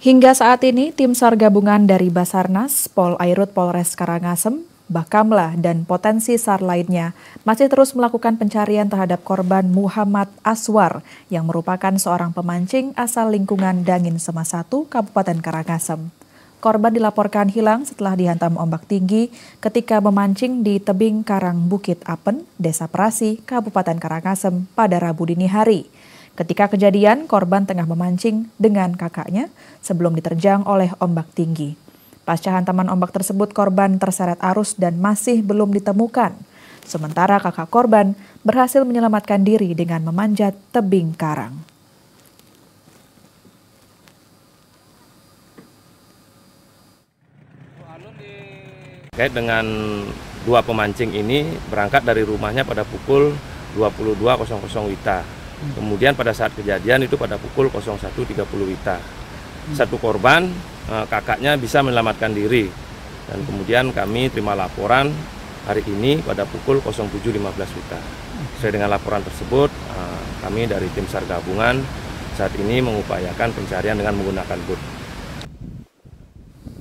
Hingga saat ini tim SAR gabungan dari Basarnas, Pol Airut Polres Karangasem, Bakamla, dan potensi SAR lainnya masih terus melakukan pencarian terhadap korban Muhammad Aswar yang merupakan seorang pemancing asal lingkungan Dangin Sema 1, Kabupaten Karangasem. Korban dilaporkan hilang setelah dihantam ombak tinggi ketika memancing di tebing Karang Bukit Apen, Desa Perasi, Kabupaten Karangasem pada Rabu dini hari. Ketika kejadian, korban tengah memancing dengan kakaknya sebelum diterjang oleh ombak tinggi. Pasca hantaman ombak tersebut, korban terseret arus dan masih belum ditemukan. Sementara kakak korban berhasil menyelamatkan diri dengan memanjat tebing karang. Terkait dengan dua pemancing ini berangkat dari rumahnya pada pukul 22.00 WITA. Kemudian pada saat kejadian itu pada pukul 01.30 WITA. Satu korban, kakaknya bisa menyelamatkan diri. Dan kemudian kami terima laporan hari ini pada pukul 07.15 WITA. Sesuai dengan laporan tersebut, kami dari tim SAR gabungan saat ini mengupayakan pencarian dengan menggunakan boot.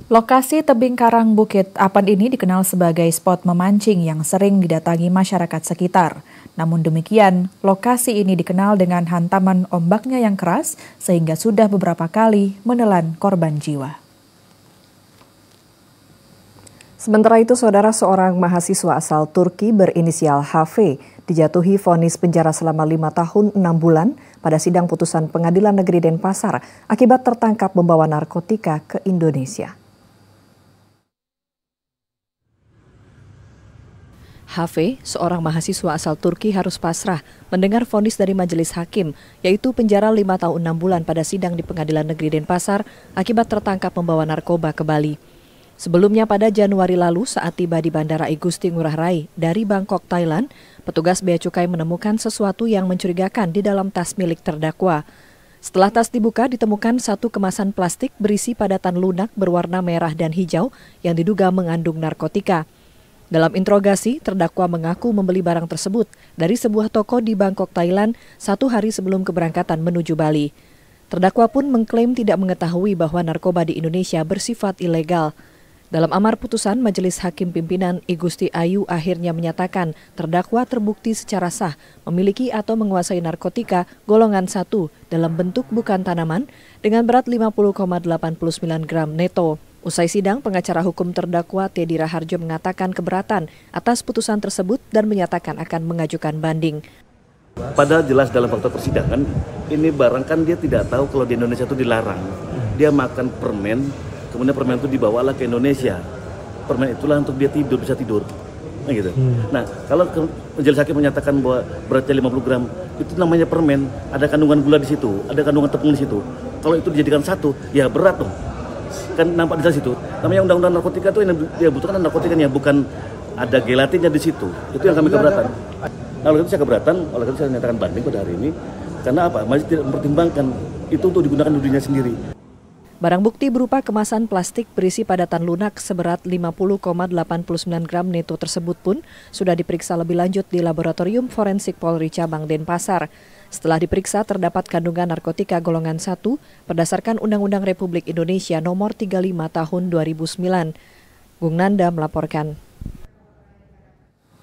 Lokasi tebing Karang Bukit Apen ini dikenal sebagai spot memancing yang sering didatangi masyarakat sekitar. Namun demikian, lokasi ini dikenal dengan hantaman ombaknya yang keras sehingga sudah beberapa kali menelan korban jiwa. Sementara itu, Saudara, seorang mahasiswa asal Turki berinisial HV dijatuhi vonis penjara selama 5 tahun 6 bulan pada sidang putusan Pengadilan Negeri Denpasar akibat tertangkap membawa narkotika ke Indonesia. HV, seorang mahasiswa asal Turki, harus pasrah mendengar vonis dari majelis hakim, yaitu penjara 5 tahun 6 bulan pada sidang di Pengadilan Negeri Denpasar akibat tertangkap membawa narkoba ke Bali. Sebelumnya pada Januari lalu saat tiba di Bandara I Gusti Ngurah Rai dari Bangkok, Thailand, petugas Bea Cukai menemukan sesuatu yang mencurigakan di dalam tas milik terdakwa. Setelah tas dibuka, ditemukan satu kemasan plastik berisi padatan lunak berwarna merah dan hijau yang diduga mengandung narkotika. Dalam interogasi, terdakwa mengaku membeli barang tersebut dari sebuah toko di Bangkok, Thailand 1 hari sebelum keberangkatan menuju Bali. Terdakwa pun mengklaim tidak mengetahui bahwa narkoba di Indonesia bersifat ilegal. Dalam amar putusan, Majelis Hakim Pimpinan I Gusti Ayu akhirnya menyatakan terdakwa terbukti secara sah memiliki atau menguasai narkotika golongan 1 dalam bentuk bukan tanaman dengan berat 50,89 gram neto. Usai sidang, pengacara hukum terdakwa Teddy Raharjo mengatakan keberatan atas putusan tersebut dan menyatakan akan mengajukan banding. Padahal jelas dalam fakta persidangan, ini barang kan dia tidak tahu kalau di Indonesia itu dilarang. Dia makan permen, kemudian permen itu dibawalah ke Indonesia. Permen itulah untuk dia tidur, bisa tidur. Nah, gitu. Nah, kalau majelis hakim menyatakan bahwa beratnya 50 gram, itu namanya permen, ada kandungan gula di situ, ada kandungan tepung di situ. Kalau itu dijadikan satu, ya berat dong. Kan nampak di situ. Namanya undang-undang narkotika itu yang dia butuhkan narkotikanya, bukan ada gelatinnya di situ. Itu yang kami keberatan. Nah, oleh itu saya keberatan, oleh itu saya menyatakan banding pada hari ini. Karena apa? Masih tidak mempertimbangkan itu untuk digunakan di dirinya sendiri. Barang bukti berupa kemasan plastik berisi padatan lunak seberat 50,89 gram neto tersebut pun sudah diperiksa lebih lanjut di Laboratorium Forensik Polri Cabang Denpasar. Setelah diperiksa terdapat kandungan narkotika golongan 1 berdasarkan Undang-Undang Republik Indonesia Nomor 35 Tahun 2009. Gung Nanda melaporkan.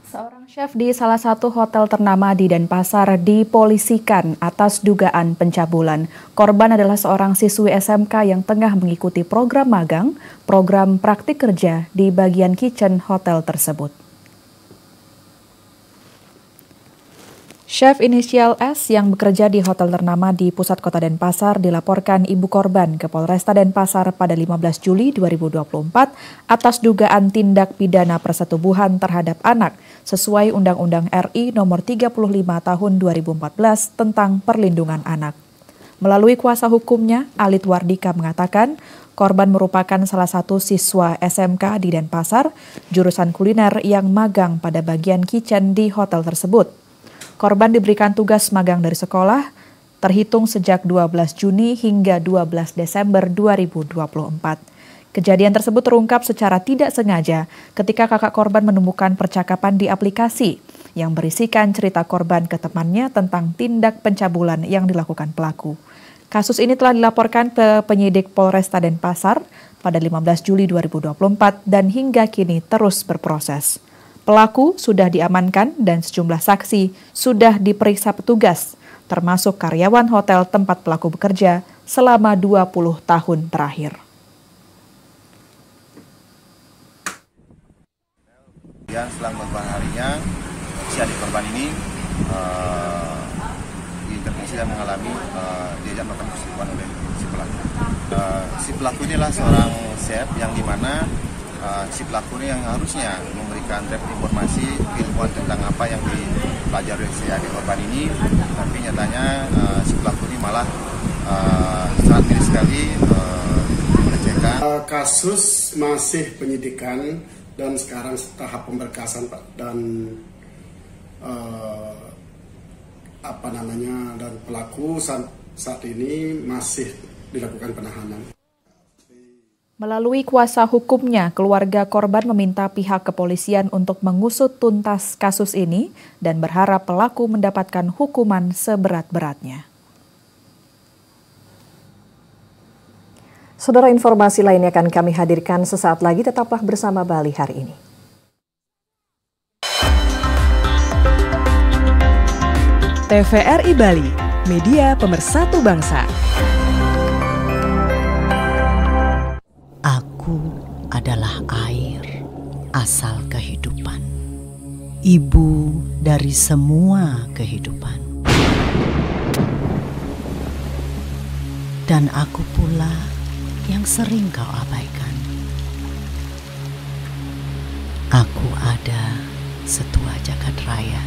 Seorang chef di salah satu hotel ternama di Denpasar dipolisikan atas dugaan pencabulan. Korban adalah seorang siswi SMK yang tengah mengikuti program magang, program praktik kerja di bagian kitchen hotel tersebut. Chef inisial S yang bekerja di hotel ternama di pusat kota Denpasar dilaporkan ibu korban ke Polresta Denpasar pada 15 Juli 2024 atas dugaan tindak pidana persetubuhan terhadap anak sesuai Undang-Undang RI Nomor 35 Tahun 2014 tentang Perlindungan Anak. Melalui kuasa hukumnya, Alit Wardika mengatakan korban merupakan salah satu siswa SMK di Denpasar, jurusan kuliner yang magang pada bagian kitchen di hotel tersebut. Korban diberikan tugas magang dari sekolah terhitung sejak 12 Juni hingga 12 Desember 2024. Kejadian tersebut terungkap secara tidak sengaja ketika kakak korban menemukan percakapan di aplikasi yang berisikan cerita korban ke temannya tentang tindak pencabulan yang dilakukan pelaku. Kasus ini telah dilaporkan ke penyidik Polresta Denpasar pada 15 Juli 2024 dan hingga kini terus berproses. Pelaku sudah diamankan dan sejumlah saksi sudah diperiksa petugas, termasuk karyawan hotel tempat pelaku bekerja selama 20 tahun terakhir. Dan setelah beberapa harinya, si adik korban ini diintervensi dan mengalami diajak melakukan perselingkuhan oleh si pelaku. Si pelaku ini adalah seorang chef yang dimana si pelaku ini yang harusnya memberikan informasi ilmuwan tentang apa yang dipelajari si adik korban ini, tapi nyatanya si pelaku ini malah sangat miris sekali melecehkan. Kasus masih penyidikan dan sekarang tahap pemberkasan Pak, dan dan pelaku saat ini masih dilakukan penahanan. Melalui kuasa hukumnya, keluarga korban meminta pihak kepolisian untuk mengusut tuntas kasus ini dan berharap pelaku mendapatkan hukuman seberat-beratnya. Saudara, informasi lainnya akan kami hadirkan sesaat lagi, tetaplah bersama Bali hari ini. TVRI Bali, media pemersatu bangsa. Aku adalah air, asal kehidupan. Ibu dari semua kehidupan. Dan aku pula yang sering kau abaikan. Aku ada setua jagat raya.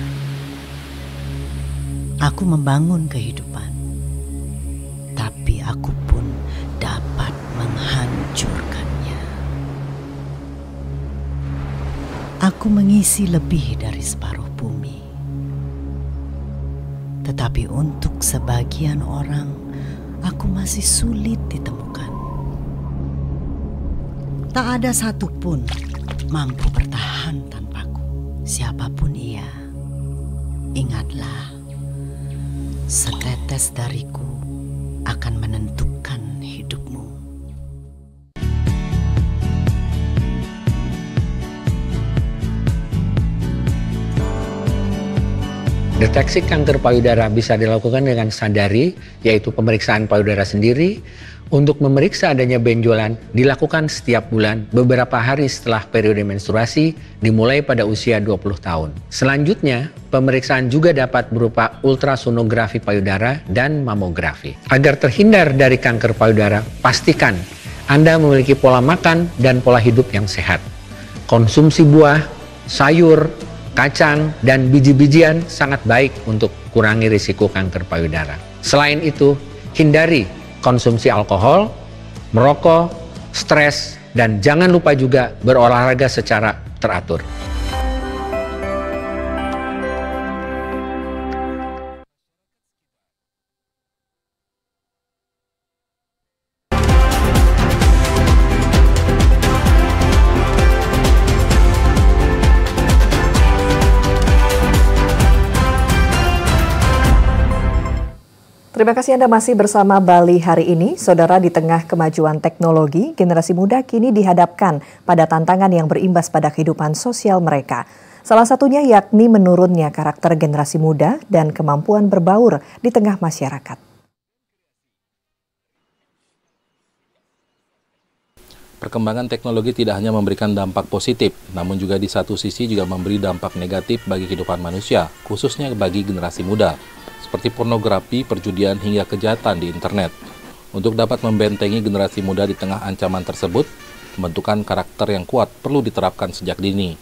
Aku membangun kehidupan, tapi aku pun dapat menghancurkannya. Aku mengisi lebih dari separuh bumi. Tetapi untuk sebagian orang, aku masih sulit ditemukan. Tak ada satupun mampu bertahan tanpaku, siapapun ia. Ingatlah, setetes dariku akan menentukan hidupmu. Deteksi kanker payudara bisa dilakukan dengan sadari, yaitu pemeriksaan payudara sendiri. Untuk memeriksa adanya benjolan dilakukan setiap bulan beberapa hari setelah periode menstruasi dimulai pada usia 20 tahun. Selanjutnya, pemeriksaan juga dapat berupa ultrasonografi payudara dan mamografi. Agar terhindar dari kanker payudara, pastikan Anda memiliki pola makan dan pola hidup yang sehat. Konsumsi buah, sayur, kacang, dan biji-bijian sangat baik untuk kurangi risiko kanker payudara. Selain itu, hindari konsumsi alkohol, merokok, stres, dan jangan lupa juga berolahraga secara teratur. Terima kasih Anda masih bersama Bali hari ini. Saudara, di tengah kemajuan teknologi, generasi muda kini dihadapkan pada tantangan yang berimbas pada kehidupan sosial mereka. Salah satunya yakni menurunnya karakter generasi muda dan kemampuan berbaur di tengah masyarakat. Perkembangan teknologi tidak hanya memberikan dampak positif, namun juga di satu sisi juga memberi dampak negatif bagi kehidupan manusia, khususnya bagi generasi muda, seperti pornografi, perjudian, hingga kejahatan di internet. Untuk dapat membentengi generasi muda di tengah ancaman tersebut, pembentukan karakter yang kuat perlu diterapkan sejak dini.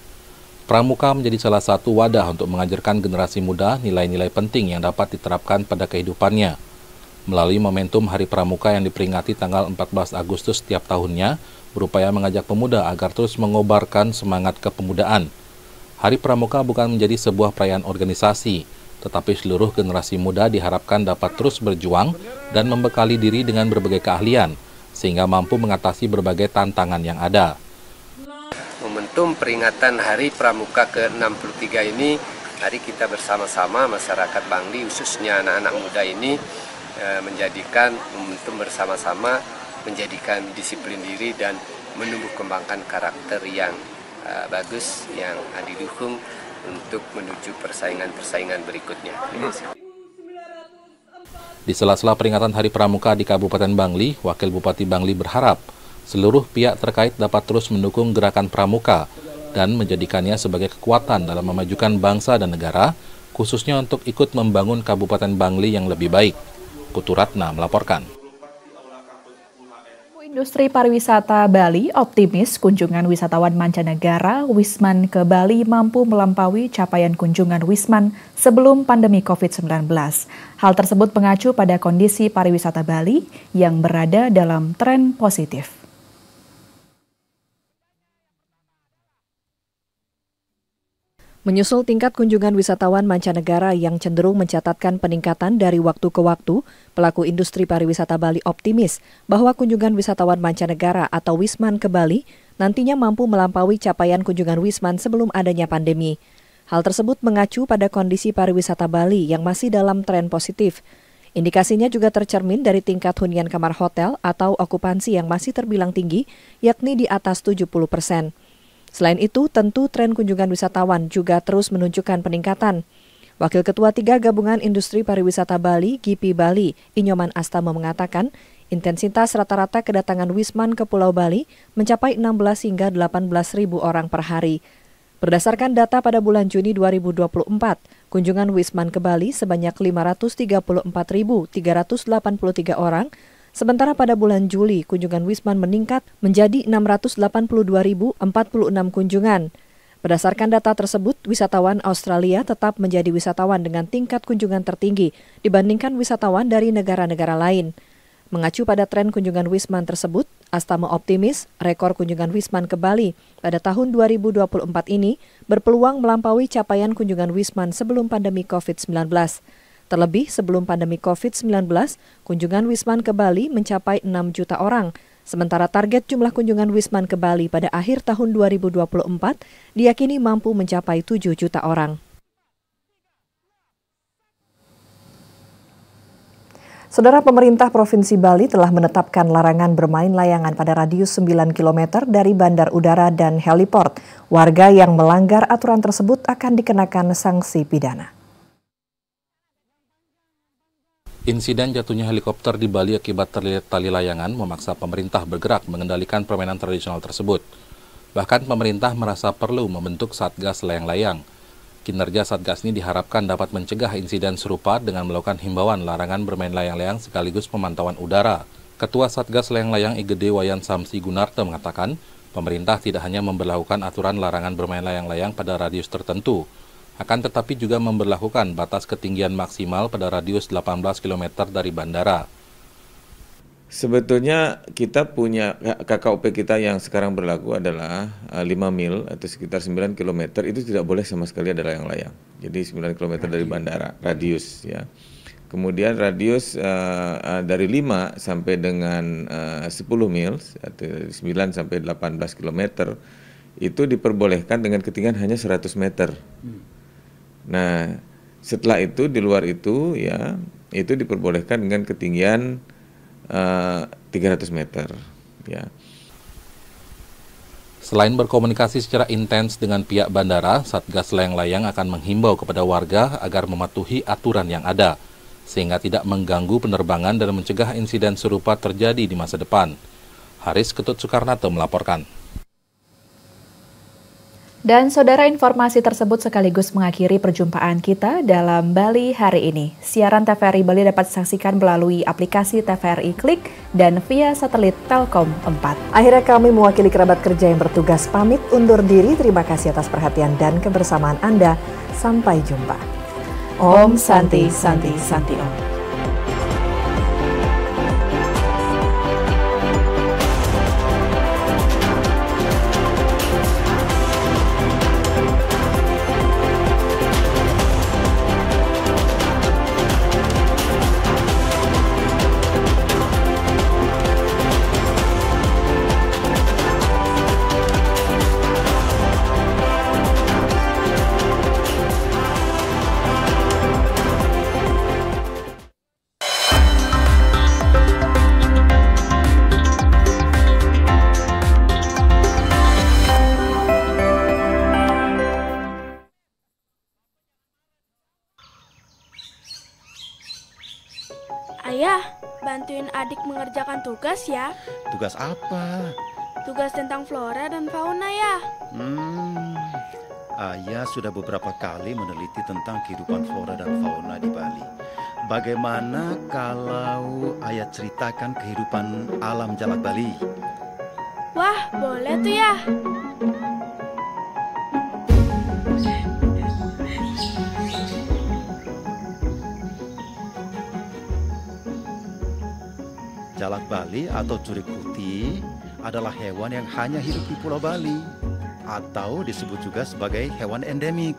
Pramuka menjadi salah satu wadah untuk mengajarkan generasi muda nilai-nilai penting yang dapat diterapkan pada kehidupannya. Melalui momentum Hari Pramuka yang diperingati tanggal 14 Agustus setiap tahunnya, berupaya mengajak pemuda agar terus mengobarkan semangat kepemudaan. Hari Pramuka bukan menjadi sebuah perayaan organisasi, tetapi seluruh generasi muda diharapkan dapat terus berjuang dan membekali diri dengan berbagai keahlian, sehingga mampu mengatasi berbagai tantangan yang ada. Momentum peringatan Hari Pramuka ke-63 ini, hari kita bersama-sama masyarakat Bangli, khususnya anak-anak muda ini, menjadikan momentum bersama-sama, menjadikan disiplin diri dan menumbuh kembangkan karakter yang bagus, yang didukung untuk menuju persaingan-persaingan berikutnya. Di sela-sela peringatan Hari Pramuka di Kabupaten Bangli, Wakil Bupati Bangli berharap seluruh pihak terkait dapat terus mendukung gerakan Pramuka dan menjadikannya sebagai kekuatan dalam memajukan bangsa dan negara, khususnya untuk ikut membangun Kabupaten Bangli yang lebih baik. Putu Ratna melaporkan. Industri pariwisata Bali optimis kunjungan wisatawan mancanegara Wisman ke Bali mampu melampaui capaian kunjungan Wisman sebelum pandemi COVID-19. Hal tersebut mengacu pada kondisi pariwisata Bali yang berada dalam tren positif. Menyusul tingkat kunjungan wisatawan mancanegara yang cenderung mencatatkan peningkatan dari waktu ke waktu, pelaku industri pariwisata Bali optimis bahwa kunjungan wisatawan mancanegara atau Wisman ke Bali nantinya mampu melampaui capaian kunjungan Wisman sebelum adanya pandemi. Hal tersebut mengacu pada kondisi pariwisata Bali yang masih dalam tren positif. Indikasinya juga tercermin dari tingkat hunian kamar hotel atau okupansi yang masih terbilang tinggi, yakni di atas 70%. Selain itu, tentu tren kunjungan wisatawan juga terus menunjukkan peningkatan. Wakil Ketua 3 Gabungan Industri Pariwisata Bali, GIPI Bali, Inyoman Astama mengatakan, intensitas rata-rata kedatangan Wisman ke Pulau Bali mencapai 16 hingga 18.000 orang per hari. Berdasarkan data pada bulan Juni 2024, kunjungan Wisman ke Bali sebanyak 534.383 orang, sementara pada bulan Juli, kunjungan Wisman meningkat menjadi 682.046 kunjungan. Berdasarkan data tersebut, wisatawan Australia tetap menjadi wisatawan dengan tingkat kunjungan tertinggi dibandingkan wisatawan dari negara-negara lain. Mengacu pada tren kunjungan Wisman tersebut, Astama optimis rekor kunjungan Wisman ke Bali pada tahun 2024 ini berpeluang melampaui capaian kunjungan Wisman sebelum pandemi COVID-19. Terlebih sebelum pandemi COVID-19, kunjungan Wisman ke Bali mencapai 6 juta orang. Sementara target jumlah kunjungan Wisman ke Bali pada akhir tahun 2024 diyakini mampu mencapai 7 juta orang. Saudara, pemerintah Provinsi Bali telah menetapkan larangan bermain layangan pada radius 9 km dari bandar udara dan heliport. Warga yang melanggar aturan tersebut akan dikenakan sanksi pidana. Insiden jatuhnya helikopter di Bali akibat terlilit tali layangan memaksa pemerintah bergerak mengendalikan permainan tradisional tersebut. Bahkan pemerintah merasa perlu membentuk Satgas Layang-Layang. Kinerja Satgas ini diharapkan dapat mencegah insiden serupa dengan melakukan himbauan larangan bermain layang-layang sekaligus pemantauan udara. Ketua Satgas Layang-Layang IGD Wayan Samsi Gunarto mengatakan, pemerintah tidak hanya memberlakukan aturan larangan bermain layang-layang pada radius tertentu, akan tetapi juga memberlakukan batas ketinggian maksimal pada radius 18 km dari bandara. Sebetulnya kita punya KKOP kita yang sekarang berlaku adalah 5 mil atau sekitar 9 km, itu tidak boleh sama sekali ada layang-layang. Jadi 9 km dari bandara, radius ya. Kemudian radius dari 5 sampai dengan 10 mil, atau 9 sampai 18 km, itu diperbolehkan dengan ketinggian hanya 100 meter. Nah, setelah itu di luar itu ya, itu diperbolehkan dengan ketinggian 300 meter ya. Selain berkomunikasi secara intens dengan pihak bandara, Satgas Layang-Layang akan menghimbau kepada warga agar mematuhi aturan yang ada, sehingga tidak mengganggu penerbangan dan mencegah insiden serupa terjadi di masa depan. Haris Ketut Soekarnato melaporkan. Dan saudara, informasi tersebut sekaligus mengakhiri perjumpaan kita dalam Bali hari ini. Siaran TVRI Bali dapat disaksikan melalui aplikasi TVRI Klik dan via satelit Telkom 4. Akhirnya kami mewakili kerabat kerja yang bertugas pamit undur diri. Terima kasih atas perhatian dan kebersamaan Anda. Sampai jumpa. Om Santi Santi Santi Om. Ayah, bantuin adik mengerjakan tugas ya. Tugas apa? Tugas tentang flora dan fauna ya. Ayah sudah beberapa kali meneliti tentang kehidupan flora dan fauna di Bali. Bagaimana kalau ayah ceritakan kehidupan alam Jalak Bali? Wah, boleh tuh ya. Jalak Bali atau curik putih adalah hewan yang hanya hidup di Pulau Bali atau disebut juga sebagai hewan endemik.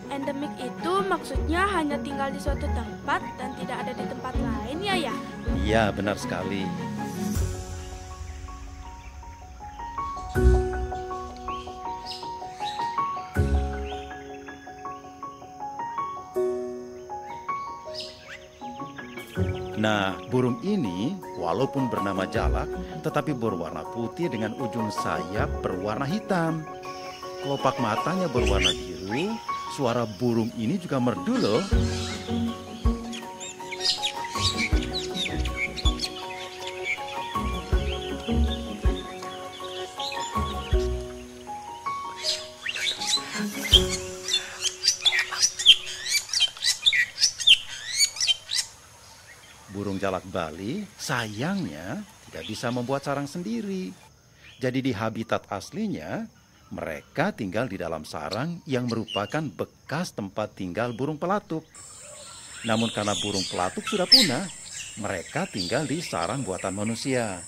Endemik itu maksudnya hanya tinggal di suatu tempat dan tidak ada di tempat lain ya? Iya, benar sekali. Nah, burung ini walaupun bernama jalak, tetapi berwarna putih dengan ujung sayap berwarna hitam. Kelopak matanya berwarna biru, suara burung ini juga merdu loh. Burung jalak Bali sayangnya tidak bisa membuat sarang sendiri. Jadi di habitat aslinya, mereka tinggal di dalam sarang yang merupakan bekas tempat tinggal burung pelatuk. Namun karena burung pelatuk sudah punah, mereka tinggal di sarang buatan manusia.